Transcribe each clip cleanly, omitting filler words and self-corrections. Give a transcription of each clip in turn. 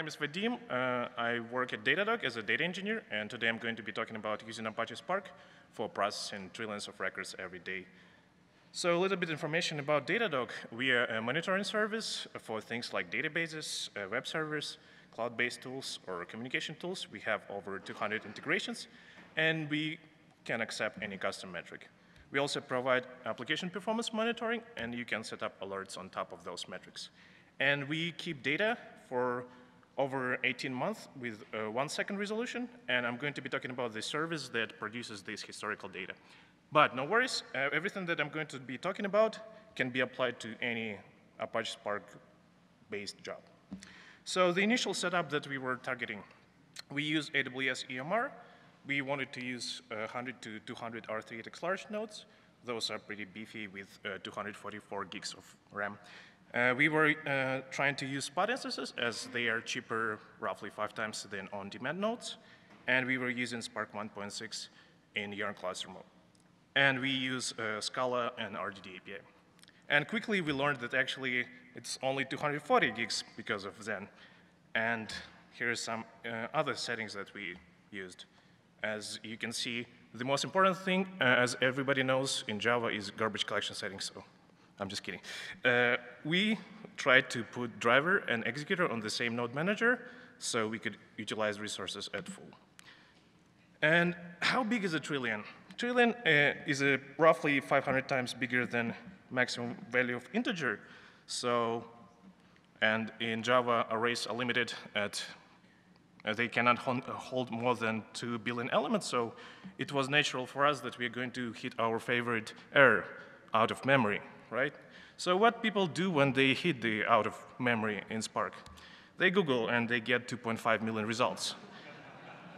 name is Vadim. I work at Datadog as a data engineer, and today I'm going to be talking about using Apache Spark for processing trillions of records every day. So a little bit information about Datadog. We are a monitoring service for things like databases, web servers, cloud-based tools, or communication tools. We have over 200 integrations, and we can accept any custom metric. We also provide application performance monitoring, and you can set up alerts on top of those metrics. And we keep data for over 18 months with 1 second resolution, and I'm going to be talking about the service that produces this historical data. But no worries, everything that I'm going to be talking about can be applied to any Apache Spark-based job. So the initial setup that we were targeting, we use AWS EMR. We wanted to use 100 to 200 R3 large nodes. Those are pretty beefy with 244 gigs of RAM. We were trying to use spot instances as they are cheaper, roughly 5 times than on-demand nodes. And we were using Spark 1.6 in Yarn cluster mode. And we use Scala and RDD API. And quickly we learned that actually it's only 240 gigs because of Zen. And here's some other settings that we used. As you can see, the most important thing, as everybody knows in Java, is garbage collection settings. So I'm just kidding. We tried to put driver and executor on the same node manager so we could utilize resources at full. And how big is a trillion? Trillion is roughly 500 times bigger than maximum value of integer. So, and in Java, arrays are limited at they cannot hold more than 2 billion elements, so it was natural for us that we're going to hit our favorite error, out of memory, right? So what people do when they hit the out of memory in Spark? They Google and they get 2.5 million results.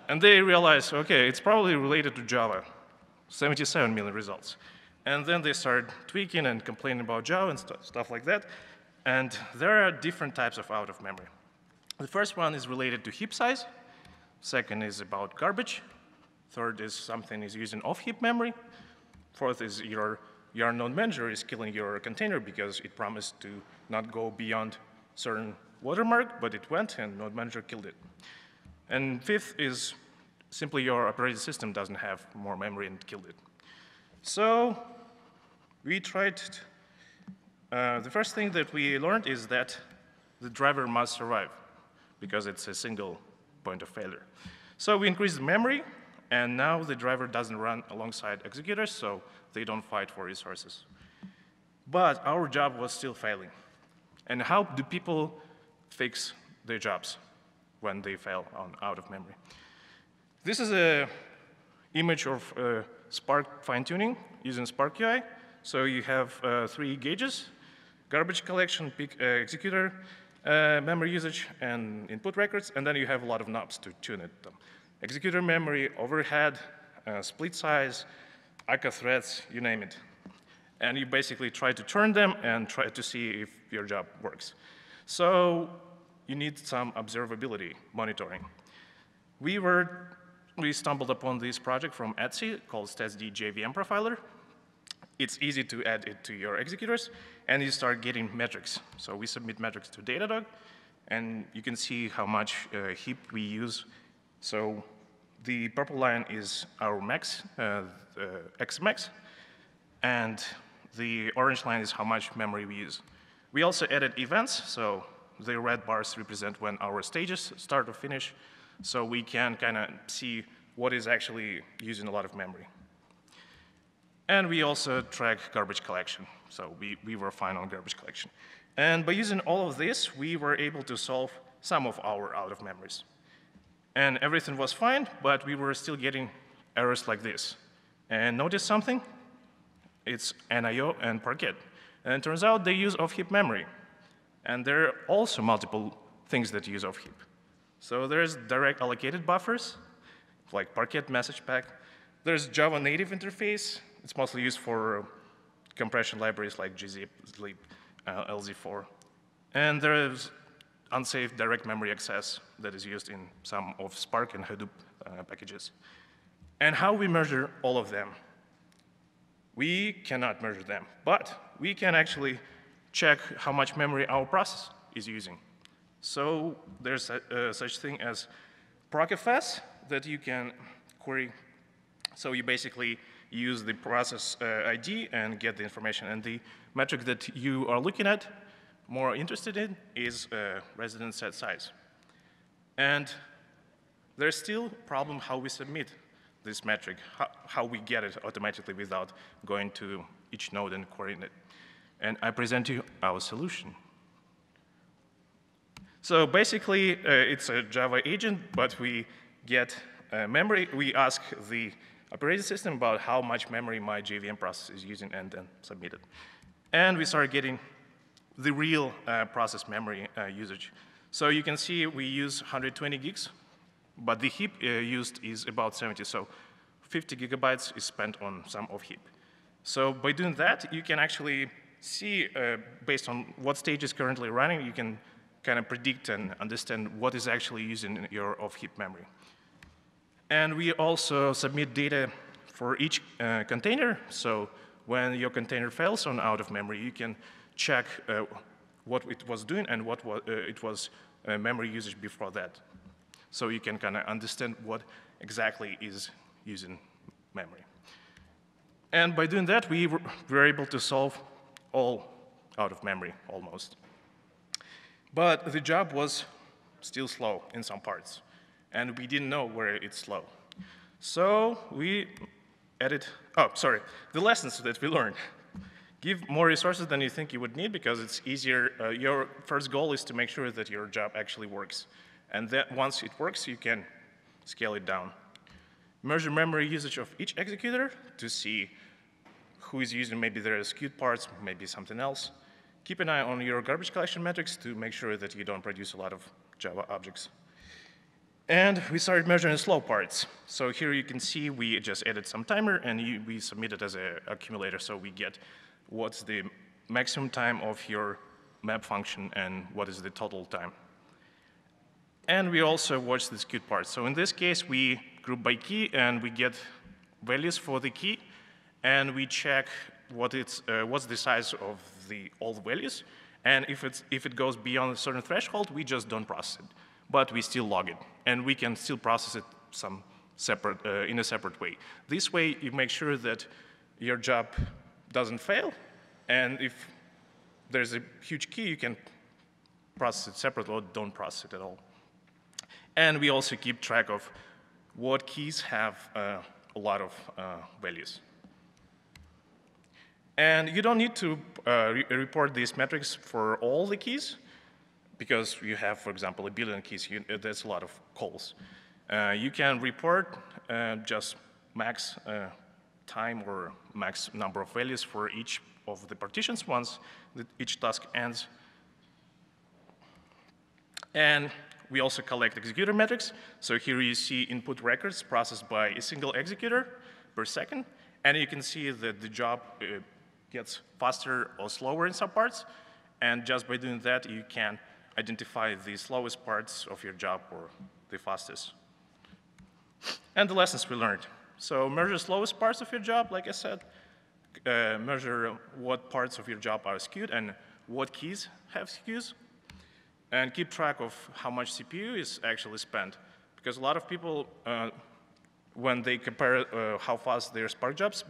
And they realize, okay, it's probably related to Java, 77 million results. And then they start tweaking and complaining about Java and stuff like that. And there are different types of out of memory. The first one is related to heap size. Second is about garbage. Third is something is using off-heap memory. Fourth is your node manager is killing your container because it promised to not go beyond certain watermark, but it went and node manager killed it. And fifth is simply your operating system doesn't have more memory and killed it. So we tried, the first thing that we learned is that the driver must survive, because it's a single point of failure. So we increased the memory, and now the driver doesn't run alongside executors, so they don't fight for resources. But our job was still failing. And how do people fix their jobs when they fail out of memory? This is an image of Spark fine-tuning using Spark UI. So you have 3 gauges: garbage collection, peak executor, memory usage, and input records, and then you have a lot of knobs to tune it. Executor memory, overhead, split size, ACA threads, you name it. And you basically try to turn them and try to see if your job works. So you need some observability monitoring. We stumbled upon this project from Etsy called StatsD JVM Profiler. It's easy to add it to your executors, and you start getting metrics. So we submit metrics to Datadog, and you can see how much heap we use. So the purple line is our max, Xmax, and the orange line is how much memory we use. We also added events, so the red bars represent when our stages start or finish, so we can kind of see what is actually using a lot of memory. And we also track garbage collection. So we were fine on garbage collection. And by using all of this, we were able to solve some of our out of memories. And everything was fine, but we were still getting errors like this. And notice something? It's NIO and Parquet. And it turns out they use off-heap memory. And there are also multiple things that use off-heap. So there's direct allocated buffers, like Parquet message pack. There's Java native interface. It's mostly used for compression libraries like gzip, zlib, LZ4. And there is unsafe direct memory access that is used in some of Spark and Hadoop packages. And how we measure all of them? We cannot measure them, but we can actually check how much memory our process is using. So there's such thing as procfs that you can query. So you basically use the process ID and get the information. And the metric that you are looking at, more interested in, is residence set size. And there's still a problem how we submit this metric, how we get it automatically without going to each node and querying it. And I present you our solution. So basically, it's a Java agent, but we get memory. We ask the operating system about how much memory my JVM process is using and then submit it. And we start getting the real process memory usage. So you can see we use 120 gigs, but the heap used is about 70. So 50 gigabytes is spent on some of heap. So by doing that, you can actually see, based on what stage is currently running, you can kind of predict and understand what is actually using your off-heap memory. And we also submit data for each container. So when your container fails on out of memory, you can check what it was doing and what it was memory usage before that. So you can kind of understand what exactly is using memory. And by doing that, we were able to solve all out of memory, almost. But the job was still slow in some parts, and we didn't know where it's slow. So we added, the lessons that we learned. Give more resources than you think you would need because it's easier. Your first goal is to make sure that your job actually works. And that once it works, you can scale it down. Measure memory usage of each executor to see who is using, maybe there are skewed parts, maybe something else. Keep an eye on your garbage collection metrics to make sure that you don't produce a lot of Java objects. And we started measuring slow parts. So here you can see we just added some timer, and we submit it as an accumulator, so we get what's the maximum time of your map function and what is the total time. And we also watch the skewed parts. So in this case, we group by key, and we get values for the key, and we check what's the size of all the values. And if it goes beyond a certain threshold, we just don't process it. But we still log it, and we can still process it in a separate way. This way, you make sure that your job doesn't fail, and if there's a huge key, you can process it separately or don't process it at all. And we also keep track of what keys have a lot of values. And you don't need to report these metrics for all the keys, because you have, for example, 1 billion keys. There's a lot of calls. You can report just max time or max number of values for each of the partitions once each task ends. And we also collect executor metrics. So here you see input records processed by a single executor per second. And you can see that the job gets faster or slower in some parts. And just by doing that, you can identify the slowest parts of your job or the fastest. And the lessons we learned. So measure slowest parts of your job, like I said. Measure what parts of your job are skewed and what keys have skews. And keep track of how much CPU is actually spent. Because a lot of people, when they compare how fast their Spark jobs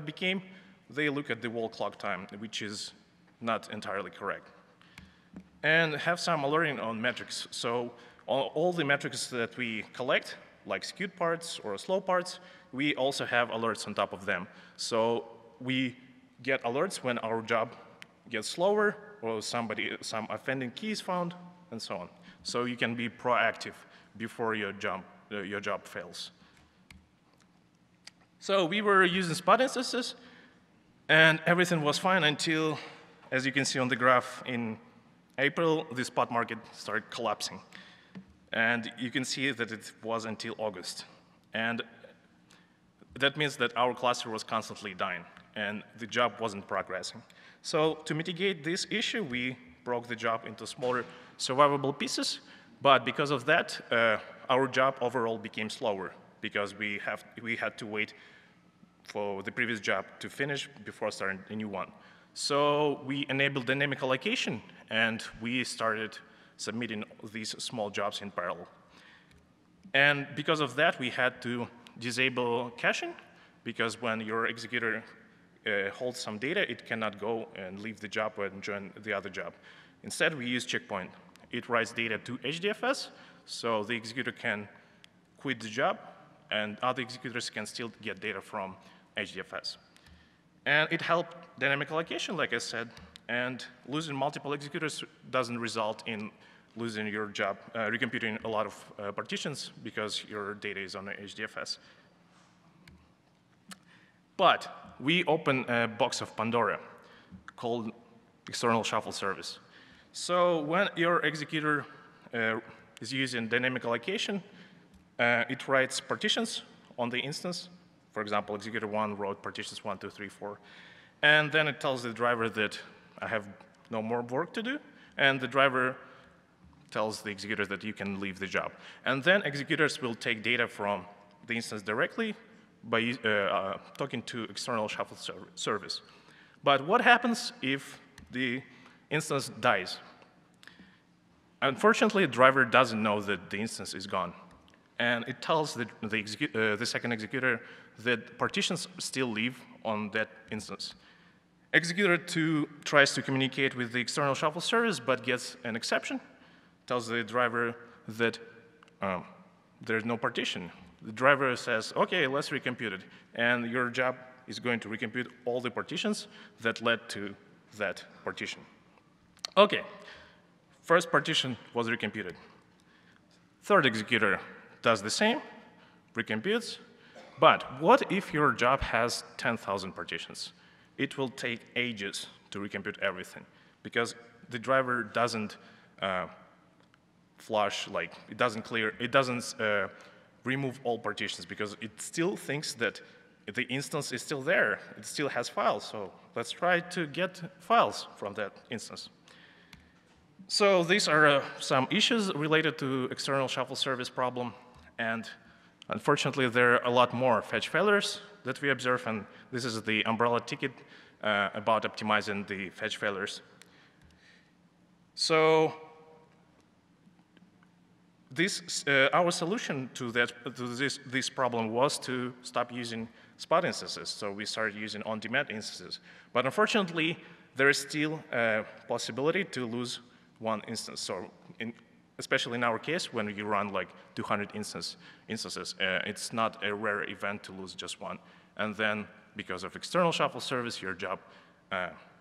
became, they look at the wall clock time, which is not entirely correct. And have some alerting on metrics. So all the metrics that we collect, like skewed parts or slow parts, we also have alerts on top of them. So we get alerts when our job gets slower or some offending key is found, and so on. So you can be proactive before your job fails. So we were using spot instances, and everything was fine until, as you can see on the graph, in April, the spot market started collapsing. And you can see that it was until August. And that means that our cluster was constantly dying, and the job wasn't progressing. So to mitigate this issue, we broke the job into smaller survivable pieces. But because of that, our job overall became slower, because we had to wait for the previous job to finish before starting a new one. So we enabled dynamic allocation, and we started submitting these small jobs in parallel. And because of that, we had to disable caching, because when your executor holds some data, it cannot go and leave the job and join the other job. Instead, we use checkpoint. It writes data to HDFS, so the executor can quit the job, and other executors can still get data from HDFS. And it helped dynamic allocation, like I said, and losing multiple executors doesn't result in losing your job, recomputing a lot of partitions because your data is on the HDFS. But we open a box of Pandora called ExternalShuffleService. So when your executor is using dynamic allocation, it writes partitions on the instance. For example, executor 1 wrote partitions 1, 2, 3, 4. And then it tells the driver that I have no more work to do. And the driver tells the executor that you can leave the job. And then executors will take data from the instance directly by talking to ExternalShuffleService. But what happens if the instance dies? Unfortunately, the driver doesn't know that the instance is gone. And it tells the second executor that partitions still live on that instance. Executor 2 tries to communicate with the ExternalShuffleService, but gets an exception. Tells the driver that there's no partition. The driver says, OK, let's recompute it. And your job is going to recompute all the partitions that led to that partition. OK, first partition was recomputed. Third executor does the same, recomputes. But what if your job has 10,000 partitions? It will take ages to recompute everything, because the driver doesn't flush, like it doesn't clear, it doesn't remove all partitions, because it still thinks that the instance is still there. It still has files, so let's try to get files from that instance. So these are some issues related to ExternalShuffleService problem, and unfortunately, there are a lot more fetch failures that we observe, and this is the umbrella ticket about optimizing the fetch failures. So our solution to this problem was to stop using spot instances. So we started using OnDemand instances. But unfortunately, there is still a possibility to lose one instance. So especially in our case, when you run like 200 instances, it's not a rare event to lose just one. And then, because of ExternalShuffleService, your job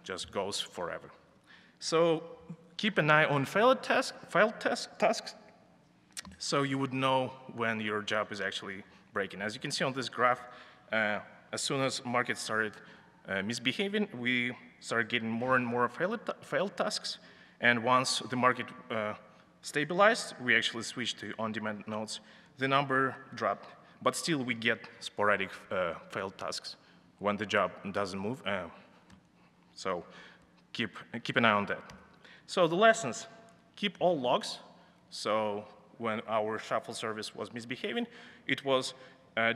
just goes forever. So keep an eye on failed tasks, so you would know when your job is actually breaking. As you can see on this graph, as soon as market started misbehaving, we started getting more and more failed tasks. And once the market stabilized, we actually switched to on-demand nodes. The number dropped, but still we get sporadic failed tasks when the job doesn't move. So keep an eye on that. So the lessons: keep all logs. So when our shuffle service was misbehaving, it was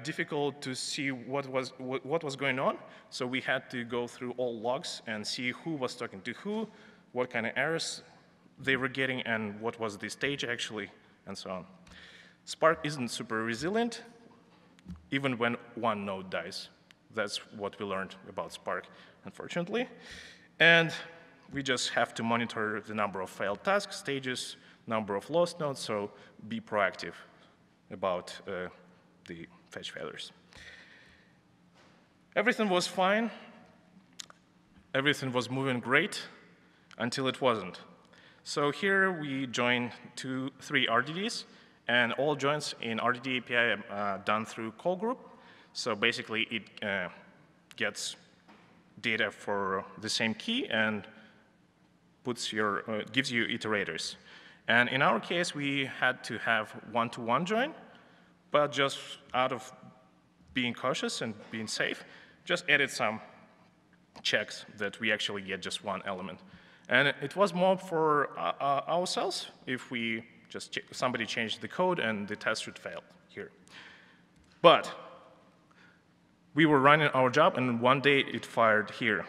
difficult to see what was going on. So we had to go through all logs and see who was talking to who, what kind of errors they were getting, and what was the stage actually, and so on. Spark isn't super resilient, even when one node dies. That's what we learned about Spark, unfortunately. And we just have to monitor the number of failed tasks, stages, number of lost nodes, so be proactive about the fetch failures. Everything was fine. Everything was moving great until it wasn't. So here we join 3 RDDs, and all joins in RDD API are done through call group. So basically, it gets data for the same key and gives you iterators. And in our case, we had to have one-to-one join, but just out of being cautious and being safe, just added some checks that we actually get just one element. And it was more for ourselves if we just somebody changed the code and the test should fail here. But we were running our job, and one day it fired here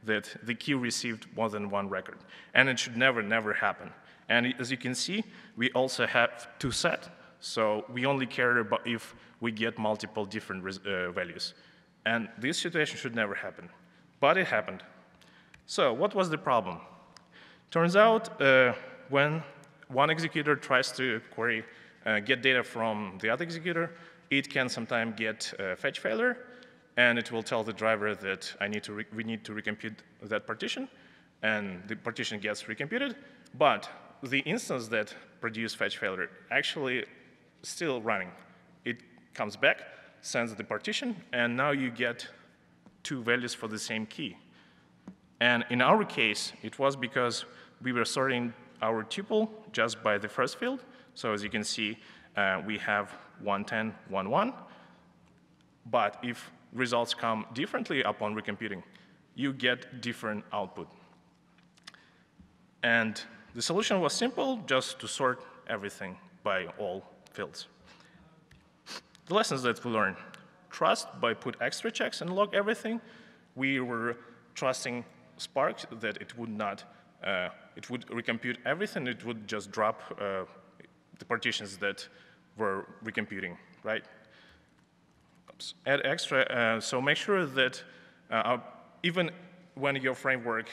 that the queue received more than one record. And it should never, never happen. And as you can see, we also have toSet, so we only care about if we get multiple different values. And this situation should never happen, but it happened. So what was the problem? Turns out when one executor tries to query, get data from the other executor, it can sometimes get fetch failure, and it will tell the driver that we need to recompute that partition, and the partition gets recomputed, but the instance that produced fetch failure actually still running. It comes back, sends the partition, and now you get two values for the same key. And in our case, it was because we were sorting our tuple just by the first field. So as you can see, we have 110, 11. But if results come differently upon recomputing, you get different output. And the solution was simple, just to sort everything by all fields. The lessons that we learned: trust by put extra checks and log everything. We were trusting Spark that it would not, it would recompute everything. It would just drop the partitions that were recomputing, right? Oops. Add extra, so make sure that even when your framework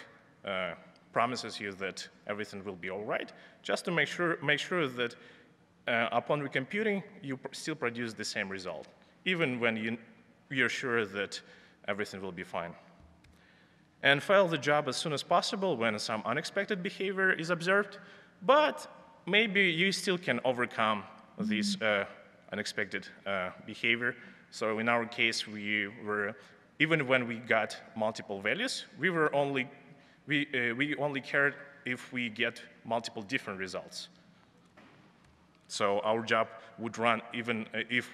promises you that everything will be all right, just to make sure that upon recomputing, you still produce the same result, even when you're sure that everything will be fine. And file the job as soon as possible when some unexpected behavior is observed, but maybe you still can overcome this unexpected behavior. So in our case, even when we got multiple values, we only cared if we get multiple different results. So our job would run even if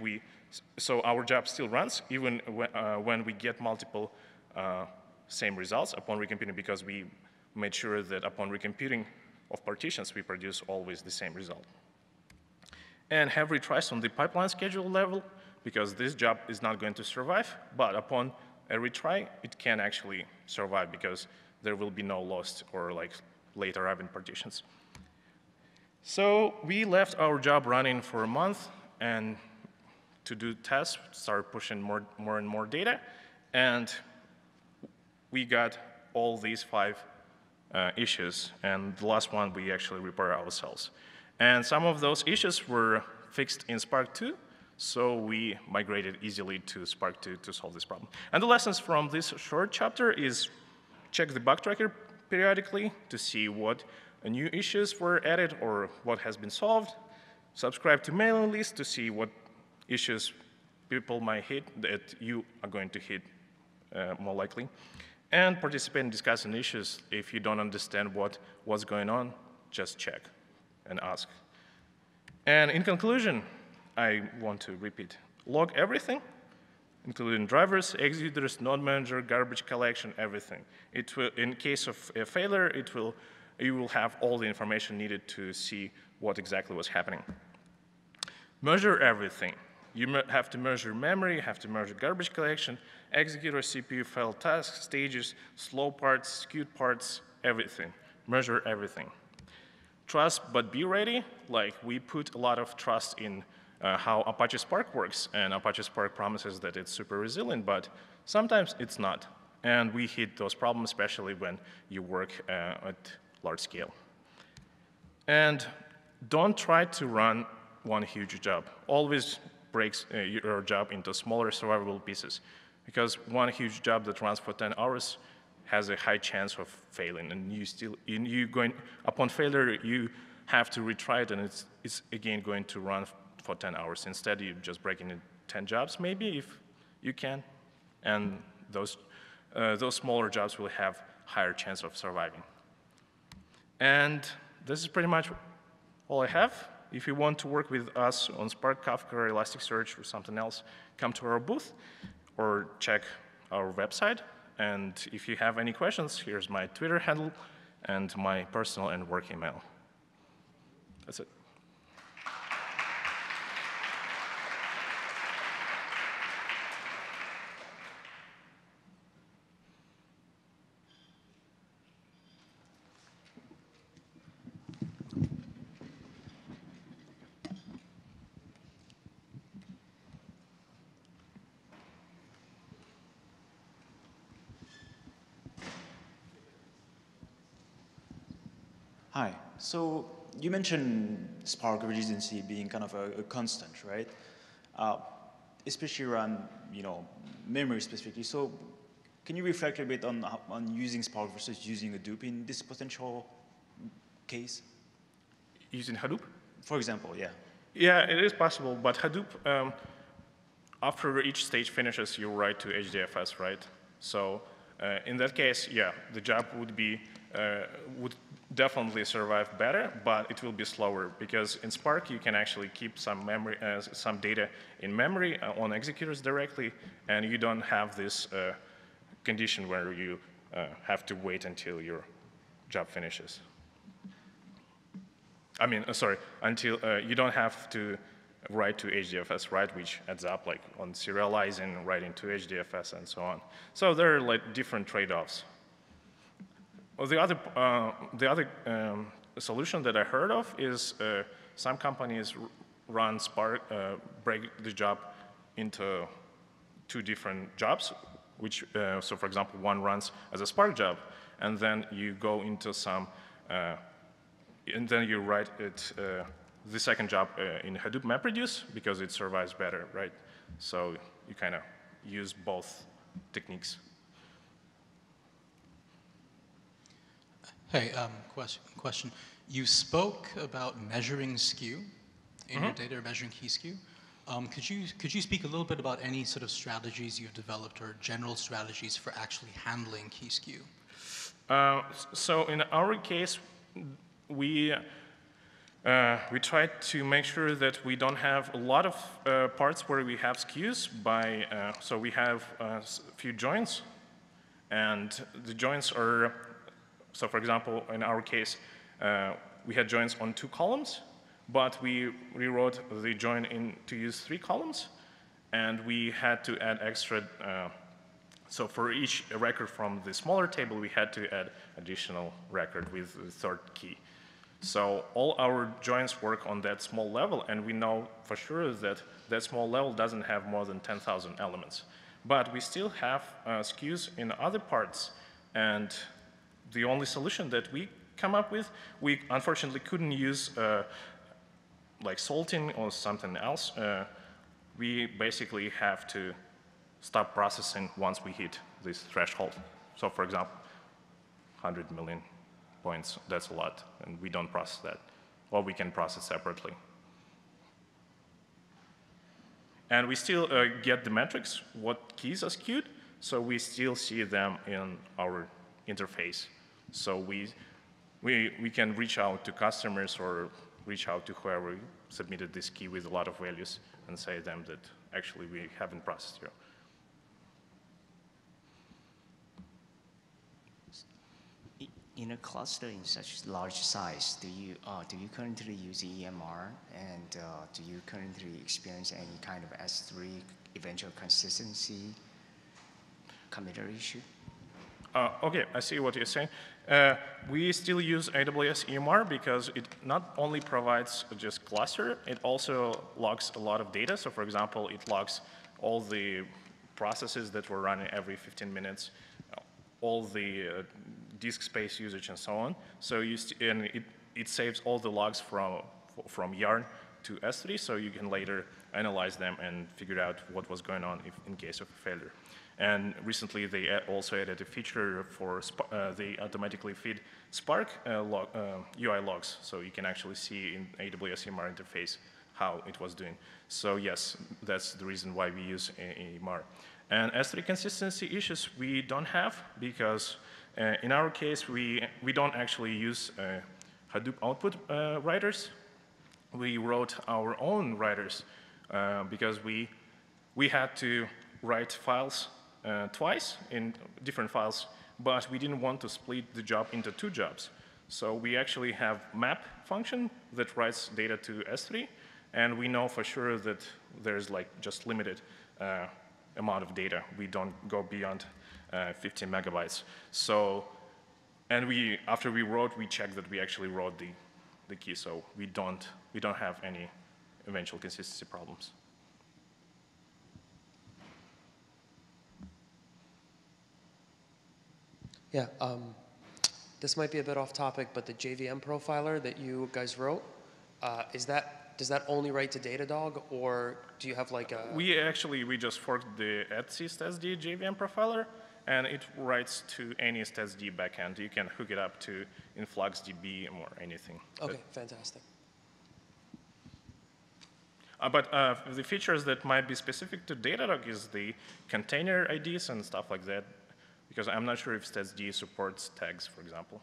so our job still runs even when we get multiple same results upon recomputing, because we made sure that upon recomputing of partitions, we produce always the same result. And have retries on the pipeline schedule level, because this job is not going to survive, but upon a retry, it can actually survive because there will be no lost or like late arriving partitions. So we left our job running for a month and to do tests, start pushing more and more data, and we got all these 5 issues, and the last one we actually repair ourselves. And some of those issues were fixed in Spark 2, so we migrated easily to Spark 2 to solve this problem. And the lessons from this short chapter is check the bug tracker periodically to see what new issues were added or what has been solved. Subscribe to mailing list to see what issues people might hit that you are going to hit more likely. And participate in discussing issues. If you don't understand what's going on, just check and ask. And in conclusion, I want to repeat, log everything, including drivers, executors, node manager, garbage collection, everything. It will, in case of a failure, you will have all the information needed to see what exactly was happening. Measure everything. You have to measure memory, you have to measure garbage collection, executor, CPU, file tasks, stages, slow parts, skewed parts, everything. Measure everything. Trust, but be ready. Like, we put a lot of trust in how Apache Spark works, and Apache Spark promises that it's super resilient, but sometimes it's not. And we hit those problems, especially when you work at large scale. And don't try to run one huge job. Always breaks your job into smaller survivable pieces, because one huge job that runs for 10 hours has a high chance of failing, and upon failure, you have to retry it, and it's again going to run for 10 hours. Instead, you just break it into 10 jobs, maybe, if you can, and those smaller jobs will have higher chance of surviving. And this is pretty much all I have. If you want to work with us on Spark, Kafka, or Elasticsearch, or something else, come to our booth or check our website. And if you have any questions, here's my Twitter handle and my personal and work email. That's it. Hi. So you mentioned Spark redundancy being kind of a constant, right? Uh, Especially around, memory specifically. So can you reflect a bit on using Spark versus using Hadoop in this potential case? Using Hadoop? For example, yeah. Yeah, it is possible, but Hadoop, after each stage finishes, you write to HDFS, right? So in that case, yeah, the job would definitely survive better, but it will be slower because in Spark you can actually keep some memory, some data in memory on executors directly, and you don't have this condition where you have to wait until your job finishes. I mean, sorry, until you don't have to write to HDFS, right, which adds up like on serializing, writing to HDFS, and so on. So there are like different trade-offs. Well, the other solution that I heard of is some companies run Spark, break the job into two different jobs, which, so for example, one runs as a Spark job, and then you go into some and then you write it, the second job in Hadoop MapReduce because it survives better, right? So you kind of use both techniques. Hey, question. You spoke about measuring skew in your data, or measuring key skew. Could you speak a little bit about any sort of strategies you've developed or general strategies for actually handling key skew? So in our case, we try to make sure that we don't have a lot of parts where we have skews by, so we have a few joins, and the joins are, so for example, in our case, we had joins on 2 columns, but we rewrote the join to use 3 columns, and we had to add extra, so for each record from the smaller table, we had to add additional record with the third key. So all our joins work on that small level, and we know for sure that that small level doesn't have more than 10,000 elements. But we still have skews in other parts, and the only solution that we come up with, we unfortunately couldn't use like salting or something else. We basically have to stop processing once we hit this threshold. So for example, 100 million points, that's a lot, and we don't process that. Or we can process separately. And we still get the metrics, what keys are skewed, so we still see them in our interface. So we can reach out to customers or reach out to whoever submitted this key with a lot of values and say to them that actually we haven't processed you. In a cluster in such large size, do you currently use EMR, and do you currently experience any kind of S3 eventual consistency committer issue? Okay, I see what you're saying. We still use AWS EMR because it not only provides just cluster, it also logs a lot of data. So for example, it logs all the processes that were running every 15 minutes, all the disk space usage and so on. So it saves all the logs from Yarn to S3, so you can later analyze them and figure out what was going on in case of a failure. And recently, they also added a feature for they automatically feed Spark UI logs, so you can actually see in AWS EMR interface how it was doing. So yes, that's the reason why we use EMR. And S3 consistency issues we don't have because in our case, we don't actually use Hadoop output writers. We wrote our own writers because we had to write files twice in different files, but we didn't want to split the job into 2 jobs. So we actually have map function that writes data to S3, and we know for sure that there's like just limited amount of data. We don't go beyond 15 megabytes. So, and after we wrote, we checked that we actually wrote the key, so we don't have any eventual consistency problems. Yeah, this might be a bit off topic, but the JVM profiler that you guys wrote, does that only write to Datadog, or do you have like a... We just forked the @systsd JVM profiler, and it writes to any StatsD backend. You can hook it up to InfluxDB or anything. Okay, fantastic. But the features that might be specific to Datadog is the container IDs and stuff like that, because I'm not sure if StatsD supports tags, for example.